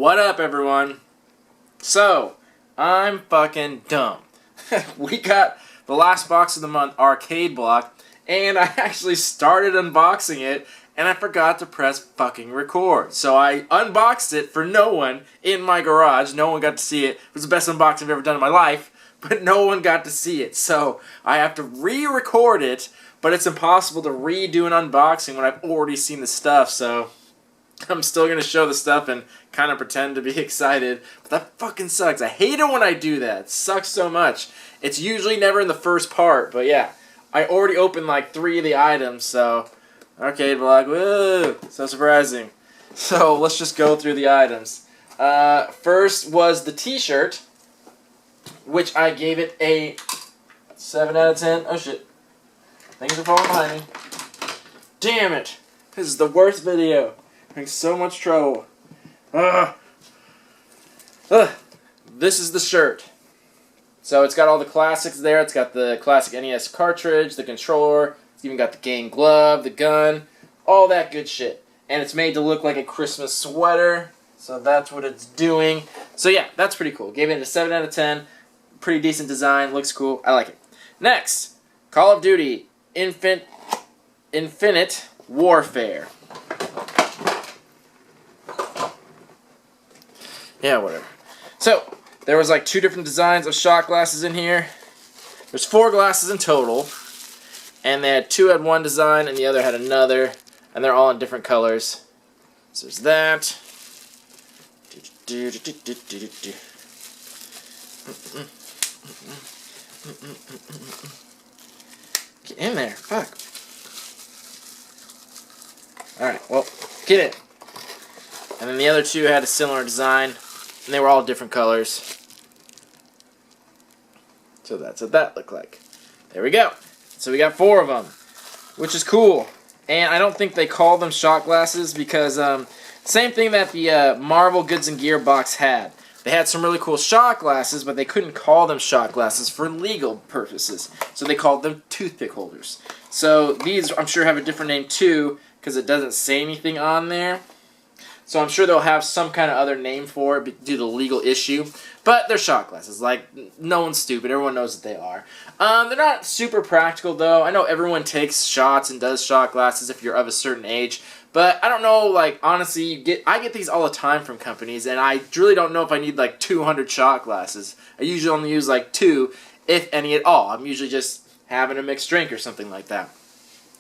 What up, everyone? So, I'm fucking dumb. We got the last box of the month, Arcade Block, and I actually started unboxing it, and I forgot to press fucking record. So I unboxed it for no one in my garage. No one got to see it. It was the best unboxing I've ever done in my life, but no one got to see it. So I have to re-record it, but it's impossible to redo an unboxing when I've already seen the stuff, so I'm still going to show the stuff and kind of pretend to be excited. But that fucking sucks. I hate it when I do that. It sucks so much. It's usually never in the first part. But yeah, I already opened like 3 of the items. So, Arcade Block. Woo! So surprising. So, let's just go through the items. First was the t-shirt, which I gave it a 7 out of 10. Oh shit. Things are falling behind me. Damn it. This is the worst video. Having so much trouble. This is the shirt. So it's got all the classics there. It's got the classic NES cartridge, the controller. It's even got the game glove, the gun, all that good shit. And it's made to look like a Christmas sweater. So that's what it's doing. So yeah, that's pretty cool. Gave it a 7 out of 10. Pretty decent design. Looks cool. I like it. Next, Call of Duty Infinite Warfare. Yeah, whatever. So, there was like 2 different designs of shot glasses in here. There's 4 glasses in total. And they had 2 had one design and the other had another. And they're all in different colors. So there's that. Get in there. Fuck. Alright, well, get it. And then the other 2 had a similar design. And they were all different colors. So that's what that looked like. There we go. So we got 4 of them, which is cool. And I don't think they call them shot glasses because same thing that the Marvel Goods and Gear box had. They had some really cool shot glasses, but they couldn't call them shot glasses for legal purposes. So they called them toothpick holders. So these, I'm sure, have a different name too because it doesn't say anything on there. So I'm sure they'll have some kind of other name for it due to the legal issue. But they're shot glasses. Like, no one's stupid. Everyone knows what they are. They're not super practical, though. I know everyone takes shots and does shot glasses if you're of a certain age. But I don't know, like, honestly, I get these all the time from companies. And I really don't know if I need, like, 200 shot glasses. I usually only use, like, 2, if any at all. I'm usually just having a mixed drink or something like that.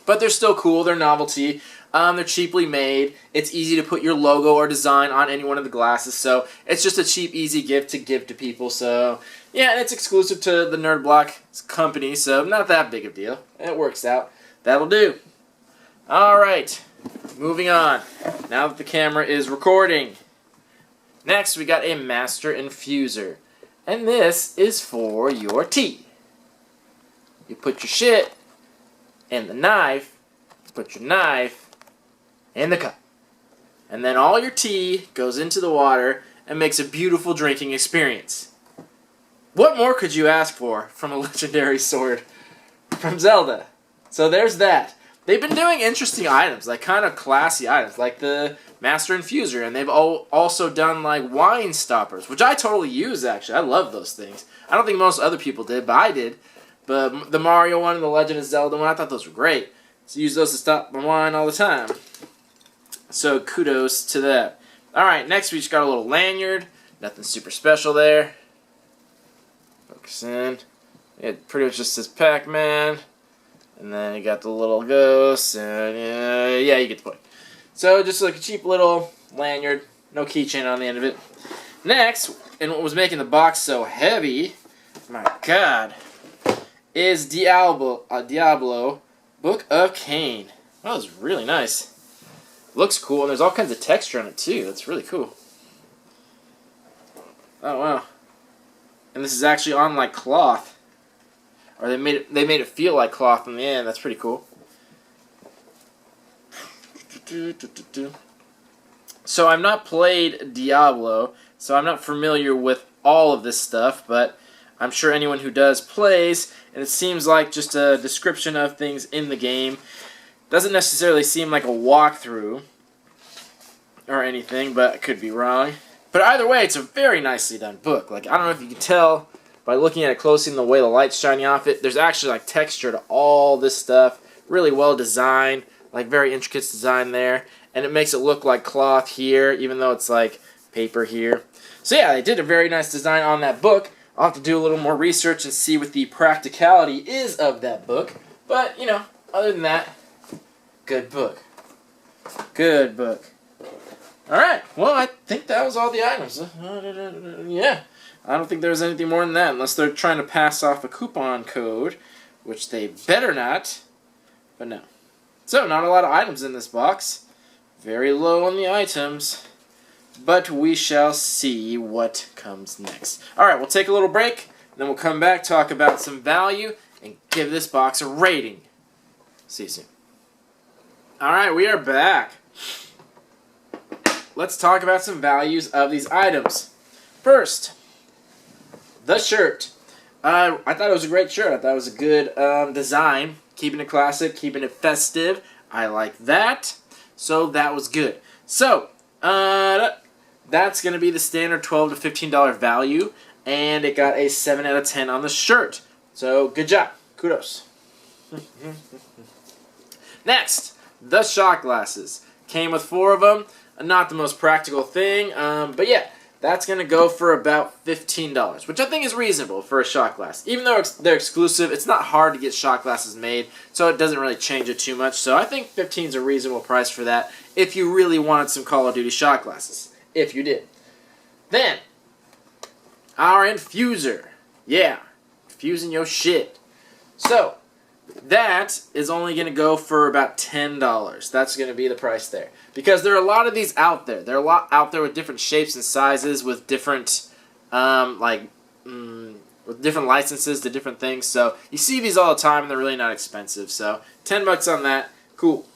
But they're still cool. They're novelty. They're cheaply made. It's easy to put your logo or design on any one of the glasses. So it's just a cheap, easy gift to give to people. So yeah, and it's exclusive to the Nerd Block company. So not that big of a deal. It works out. That'll do. Alright. Moving on. Now that the camera is recording. Next, we got a Master Infuser. And this is for your tea. You put your shit in the knife. Put your knife in the cup. And then all your tea goes into the water and makes a beautiful drinking experience. What more could you ask for from a legendary sword from Zelda? So there's that. They've been doing interesting items, like kind of classy items, like the Master Infuser, and they've also done like wine stoppers, which I totally use actually. I love those things. I don't think most other people did, but I did. But the Mario one and the Legend of Zelda one, I thought those were great. So use those to stop my wine all the time. So kudos to that. Alright, next we just got a little lanyard. Nothing super special there. Focus in. It pretty much just says Pac-Man. And then you got the little ghost. And yeah, you get the point. So just like a cheap little lanyard. No keychain on the end of it. Next, and what was making the box so heavy, my god, is Diablo Book of Cain. That was really nice. Looks cool, and there's all kinds of texture on it too. That's really cool. Oh wow! And this is actually on like cloth, or they made it feel like cloth in the end. That's pretty cool. So I've not played Diablo, so I'm not familiar with all of this stuff, but I'm sure anyone who does plays, and it seems like just a description of things in the game. Doesn't necessarily seem like a walkthrough or anything, but I could be wrong. But either way, it's a very nicely done book. Like, I don't know if you can tell by looking at it closely and the way the light's shining off it. There's actually like texture to all this stuff. Really well designed. Like very intricate design there. And it makes it look like cloth here, even though it's like paper here. So yeah, they did a very nice design on that book. I'll have to do a little more research and see what the practicality is of that book. But, you know, other than that, good book. Good book. Alright, well, I think that was all the items. Yeah, I don't think there was anything more than that, unless they're trying to pass off a coupon code, which they better not. But no. So, not a lot of items in this box. Very low on the items. But we shall see what comes next. Alright, we'll take a little break, then we'll come back, talk about some value, and give this box a rating. See you soon. Alright, we are back. Let's talk about some values of these items. First, the shirt. I thought it was a great shirt. I thought it was a good design. Keeping it classic, keeping it festive. I like that. So that was good. So, that's going to be the standard $12 to $15 value, and it got a 7 out of 10 on the shirt. So, good job. Kudos. Next, the shot glasses. Came with 4 of them. Not the most practical thing, but yeah, that's going to go for about $15, which I think is reasonable for a shot glass. Even though they're exclusive, it's not hard to get shot glasses made, so it doesn't really change it too much. So I think $15 is a reasonable price for that if you really wanted some Call of Duty shot glasses. If you did. Then, our infuser. Yeah, infusing your shit. So, that is only going to go for about $10. That's going to be the price there. Because there are a lot of these out there. There are a lot out there with different shapes and sizes, with different, with different licenses to different things. So, you see these all the time, and they're really not expensive. So, $10 on that. Cool.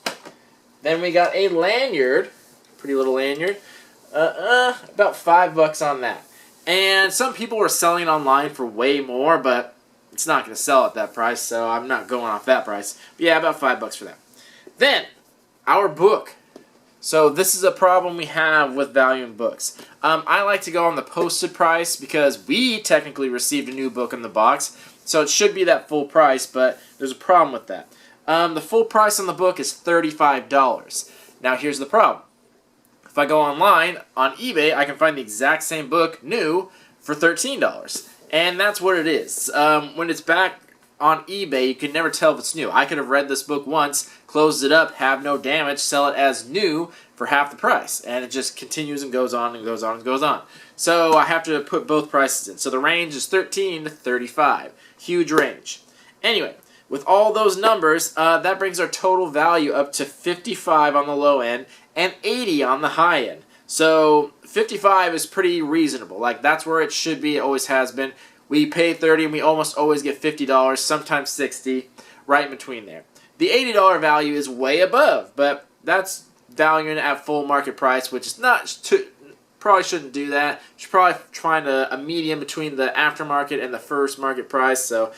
Then we got a lanyard. Pretty little lanyard. About $5 on that. And some people were selling online for way more, but it's not going to sell at that price, so I'm not going off that price. But yeah, about $5 for that. Then, our book. So this is a problem we have with value in books. I like to go on the posted price because we technically received a new book in the box, so it should be that full price, but there's a problem with that. The full price on the book is $35. Now here's the problem. If I go online, on eBay, I can find the exact same book, new, for $13. And that's what it is. When it's back on eBay, you can never tell if it's new. I could have read this book once, closed it up, have no damage, sell it as new for half the price. And it just continues and goes on and goes on and goes on. So I have to put both prices in. So the range is $13 to $35. Huge range. Anyway, with all those numbers, that brings our total value up to $55 on the low end and $80 on the high end. So $55 is pretty reasonable. Like, that's where it should be. It always has been. We pay $30 and we almost always get $50, sometimes $60, right in between there. The $80 value is way above, but that's valuing it at full market price, which is not probably shouldn't do that. You should probably find a medium between the aftermarket and the first market price. So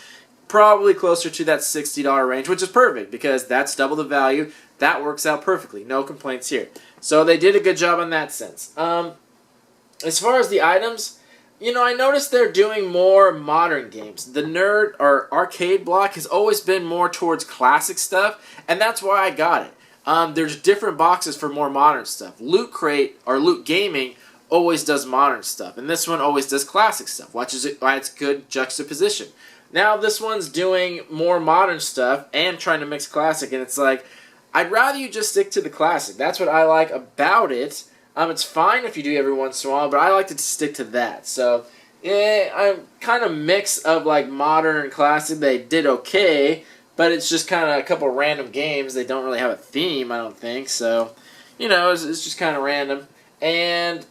probably closer to that $60 range, which is perfect because that's double the value. That works out perfectly. No complaints here. So they did a good job on that sense. As far as the items, you know, I noticed they're doing more modern games. The nerd or arcade block has always been more towards classic stuff, and that's why I got it. There's different boxes for more modern stuff. Loot Crate or Loot Gaming always does modern stuff, and this one always does classic stuff, which is why it's good juxtaposition. Now this one's doing more modern stuff and trying to mix classic, and it's like, I'd rather you just stick to the classic. That's what I like about it. It's fine if you do every once in a while, but I like to stick to that. So, yeah, I'm kind of mix of like modern and classic. They did okay, but it's just kind of a couple of random games. They don't really have a theme, I don't think. So, you know, it's just kind of random. And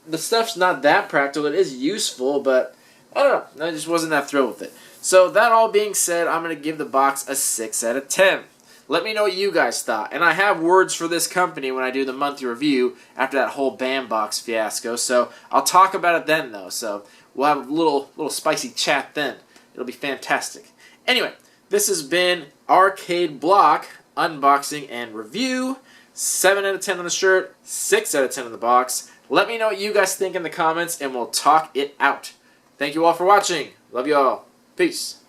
the stuff's not that practical. It is useful, but I don't know. I just wasn't that thrilled with it. So, that all being said, I'm going to give the box a 6 out of 10. Let me know what you guys thought. And I have words for this company when I do the monthly review after that whole Bandbox fiasco. So I'll talk about it then, though. So we'll have a little spicy chat then. It'll be fantastic. Anyway, this has been Arcade Block Unboxing and Review. 7 out of 10 on the shirt, 6 out of 10 on the box. Let me know what you guys think in the comments, and we'll talk it out. Thank you all for watching. Love you all. Peace.